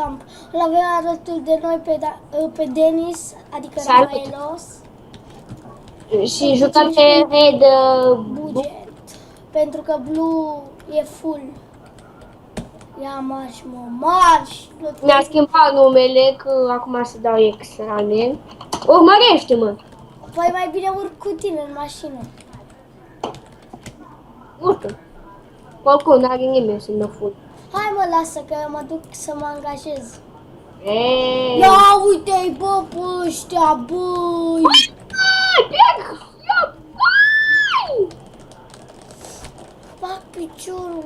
Samp. Îl avem alături de noi pe Denis, adică Salut. Rafaelos. Și jucăm pe Red Buget. Pentru că Blue e full. Ia marș, mă, marș! Mi-a schimbat numele, că acum să dau extramen. Urmărește-mă! Păi mai bine urc cu tine în mașină. Urcă. Oricum, n-are nimeni să mă fut. Hai mă, lasă că eu mă duc să mă angajez. Eee! Ia uite-i, bă, pe ăștia, băi! Piec! Ia! Ai! Fac piciorul,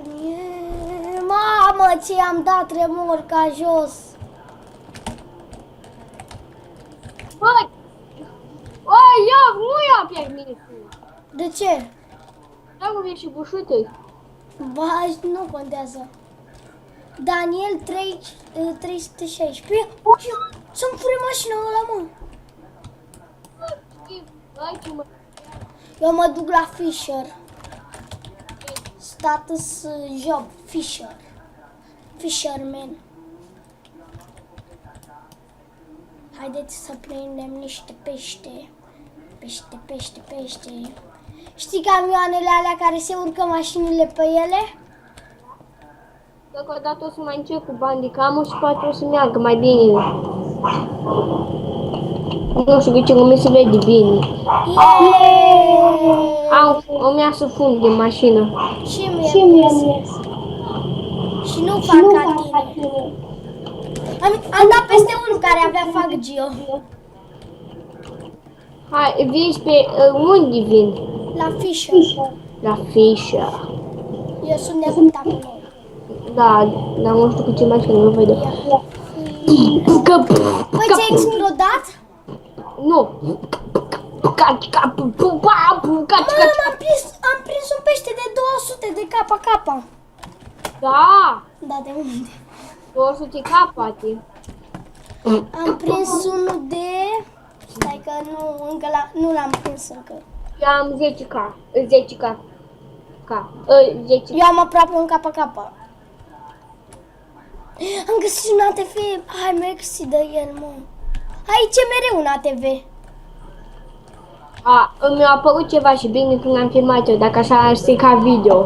mamă, ce i-am dat remorca jos. Băi! Oi, nu ia permisul! De ce? Dacă vii și bușută. Ba, nu contează. Daniel 316. Să-mi fure mașina ăla, mă. Eu mă duc la Fisher. Status job, Fisher. Fisherman. Haideți să prindem niște pește. Pește. Știi camioanele alea care se urcă mașinile pe ele? Dacă odată o să mai încep cu bandicamul și poate o să meargă mai bine. Nu știu de ce nu mi se vede bine. O mea să fund din mașină. Și mie. Și nu fac ca tine. Am dat peste unul care avea fac Gio. Hai, vii pe... unde vin? La Fisher. La Fisher. Eu sunt nebunit acolo. Da, dar nu știu cu ce mașină, nu vede. Păi ți-a explodat? Nu. Am prins un pește de 200 de capa. Da. Da, de unde? 200 capate. Am prins unul de... Stai că nu l-am prins încă. Eu am 10k. 10k. 10. Eu am aproape un capa. Am găsit un ATV. Hai, mersi de el, mă. Aici e mereu un ATV. Mi-a apărut ceva și bine când am filmat eu, dacă așa ar strica video.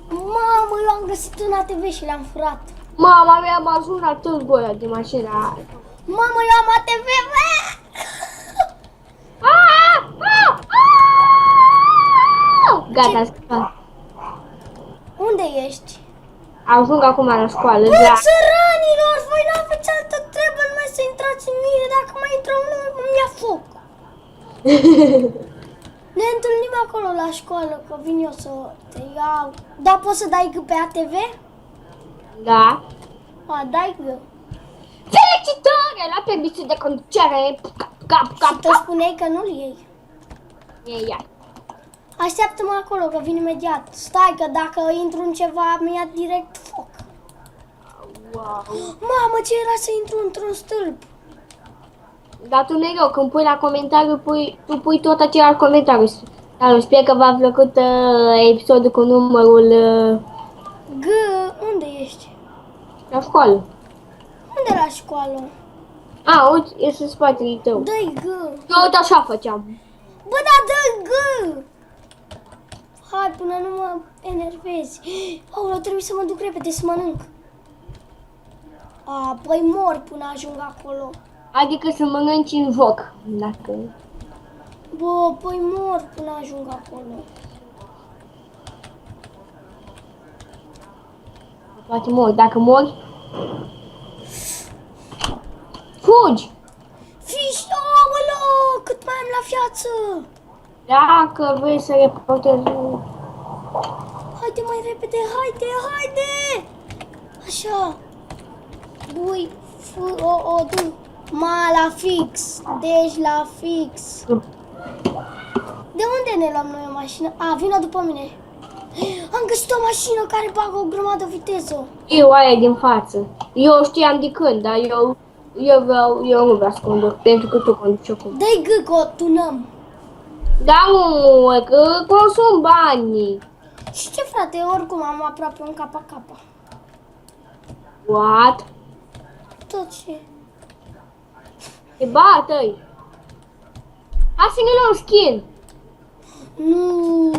Mamă, eu am găsit un ATV și l-am furat. Mama mea m-a ajuns la târgul ăla de mașina. Mamă, eu am ATV, bă! Gata, scăpat. Unde ești? Ajung acum la școală. Bă, țăranilor, voi n-aveți altă treabă numai să intrați în mine. Dacă mai intră unul, îmi ia foc. Ne întâlnim acolo la școală, că vin eu să te iau. Da, poți să dai pe ATV? Da. Dai gă. Felicitări la permisul de conducere. Și te spuneai că nu-l iei. E ea. Așteaptă-mă acolo, că vin imediat. Stai, că dacă intru în ceva, mi ia direct foc. Wow. Mamă, ce era să intru într-un stâlp? Dar tu mereu, când pui la comentariu, tu pui tot același comentariu. Sper că v-a plăcut episodul cu numărul... G, unde ești? La școală. Unde la școală? Uite, ești în spatele tău. Dă-i G. Eu uite așa făceam. Bă, da, dă-i G. Hai, până nu mă enervezi. Aoleu, trebuie să mă duc repede să mănânc. Păi mor până ajung acolo. Adică să mănânci în joc. Dacă... Bă, păi mor până ajung acolo. Poate mori. Dacă mori... Fugi! Fiși, aoleu, cât mai am la viață. Dacă vrei să reportezi... Haide mai repede, haide! Așa. Bui, du. La fix. Deci la fix. De unde ne luăm noi o mașină? Vină după mine. Am găsit o mașină care bagă o grămadă viteză. Eu aia din față. Eu știam de când, dar eu nu vreau să conduc, pentru că tu conduci acum. Dă-i G, că o tunăm. Da, mă, că consum banii. Și ce, frate, oricum am aproape un capa. What? Tot ce... Te bată-i. Hai să ne luăm skin. Nu,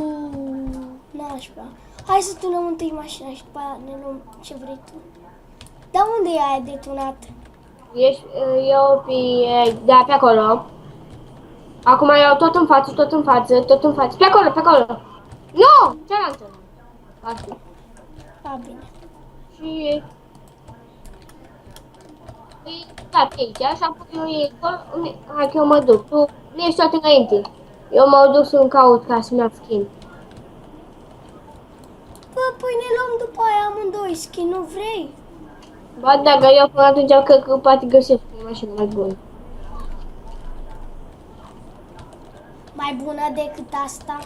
nașpa. Hai să tunăm întâi mașina și după aia ne luăm ce vrei tu. Dar unde e aia de tunat? Ești, eu da, pe acolo. Acum iau tot în față, tot în față, tot în față. Pe acolo, pe acolo. Nu! Cealaltă. Asta. A, bine. Și... Păi, da, pe aici, și apoi eu iei acolo. Hai că eu mă duc. Tu ești tot înainte. Eu mă duc să-mi caut ca să-mi iau skin. Bă, păi ne luăm după aia amândoi skin, nu vrei? Ba da, că eu până atunci cred că poate găsesc o mașină mai bună. Mai bună decât asta?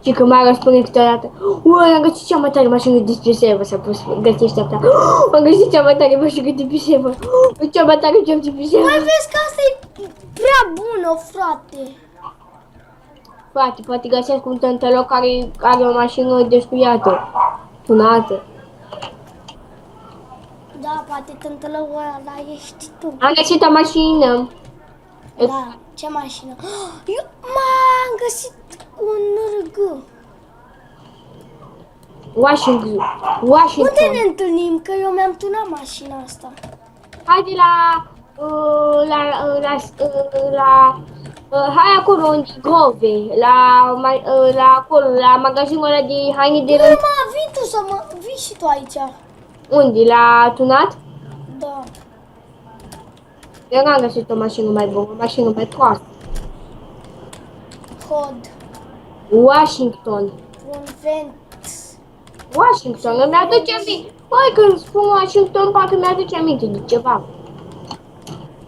Și că mai spune câteodată, ui, am găsit cea mai tare mașină de pe server, s-a pus, găsește asta. Am găsit cea mai tare mașină de pe server, cea mai tare job de pe server. Mai vezi că asta e prea bună, frate. Frate, poate găsesc un tântăloc care are o mașină descuiată, tunată. Da, poate tântălăul ăla ești tu. Am găsit o mașină. Da, ce mașină? Eu m-am găsit un RG. Washington. Unde ne întâlnim? Că eu mi-am tunat mașina asta. Haide hai acolo unde grove, la acolo, la magazinul ăla de haine de Nu, rând. mă, vii tu să mă... Vii și tu aici. Unde? La tunat? Da. Eu n-am găsit o mașină mai bună, o mașină mai proastă. Hod. Washington. Un vent. Washington, îmi aduce aminte. Băi, când spun Washington, parcă mi-aduce aminte de ceva.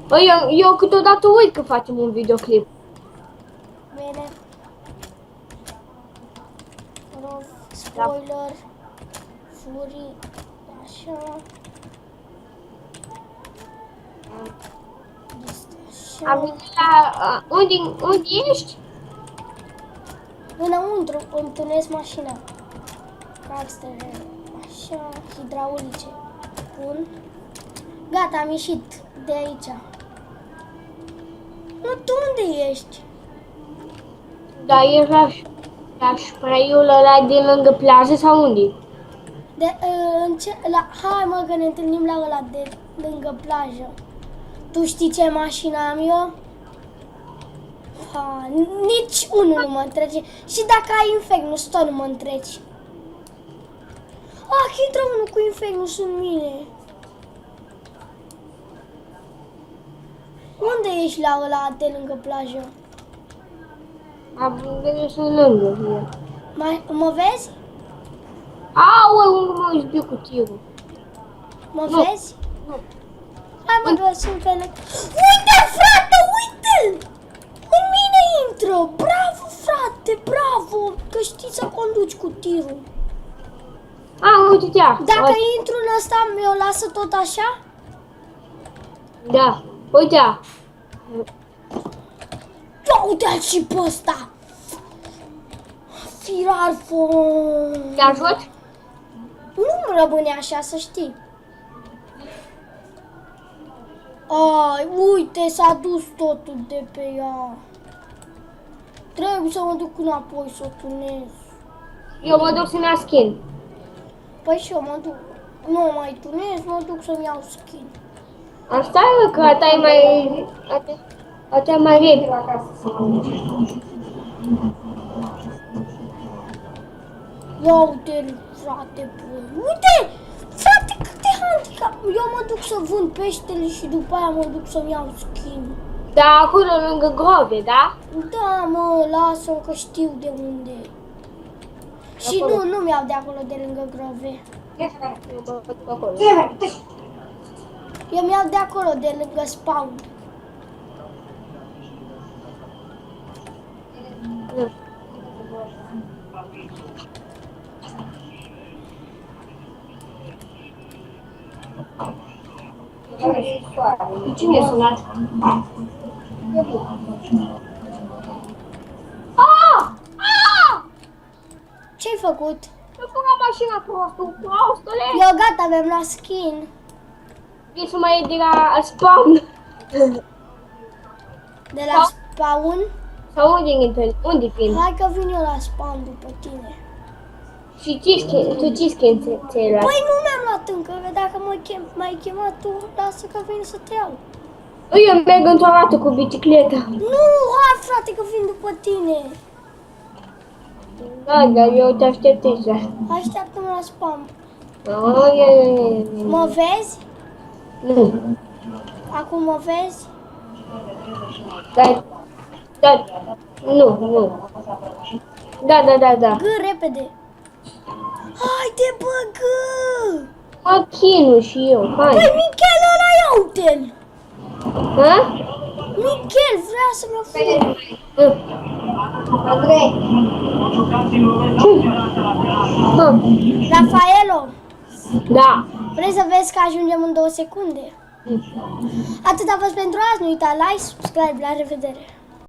Băi, eu câteodată uit că facem un videoclip. Bine. Rov, spoiler. Furii. Așa. Este Am așa. venit la... unde ești? Înăuntru îmi tunez mașina. Caxtere. Așa. Hidraulice. Pun. Gata, am ieșit de aici. Nu, tu unde ești? Da, ești la spray-ul ăla din lângă plajă sau unde? Hai mă că ne întâlnim la ăla de lângă plajă. Tu știi ce mașină am eu? Ha, nici unul nu mă întrece. Și dacă ai Infecnus, tot nu mă întreci. Ah, intră unul cu Infecnus în mine. Unde ești la ăla de lângă plajă? Am venit în lângă. Mă vezi? Aoleu, unde mă izbi cu tirul? Mă Nu. vezi? Nu. Hai mă, că sunt pe lângă. Uite, frate, uite-l! În mine intră! Bravo, frate, bravo! Că știi să conduci cu tirul. Uite-te. Dacă intru în ăsta, mi-o lasă tot așa? Da, uite. Ia uite-l și pe ăsta! Firarfon! Te ajut? Nu rămâne așa, să știi. Ai, uite, s-a dus totul de pe ea. Trebuie să mă duc înapoi să o tunez. Eu mă duc să-mi iau skin. Păi și eu mă duc. Nu mai tunez, mă duc să-mi iau skin. Asta e că ata e mai... Ata e mai repede. Ia uite-l, frate, băi. Uite! Frate, câte handicap! Eu mă duc să vând peștele și după aia mă duc să-mi iau skin. Da, acolo lângă grove, da? Da, mă, lasă-mă că știu de unde e. Și Acolo. nu mi-au de acolo de lângă grove. Eu mă duc acolo. Eu mi-au de acolo de lângă spawn. Cine e sunat? Ce-ai făcut? Eu făcut la mașina prostule. Eu gata, avem la skin. Vrei să mai iei de la spawn? De la spawn. Sau unde vin? Hai că vin eu la spawn după tine. Și tu ce skin ți-ai luat? Păi nu mi-am luat încă, că dacă m-ai chemat tu, lasă că vin să te iau. Eu merg într-o dată cu bicicleta. Nu, hai frate că vin după tine. Da, dar eu te aștept aici. Așteaptă-mă la spawn. Mă Mă vezi? Nu. Acum mă vezi? Da. Nu. Da. Gă, repede. Haide, bă, gă! Mă chinu și eu, hai. Păi, Michel, ăla ia uite-l! Ha? Michel, vrea să mă fure. Andrei. Rafaelo, Da. vrei să vezi că ajungem în 2 secunde? Atât a fost pentru azi, nu uita like, subscribe, la revedere!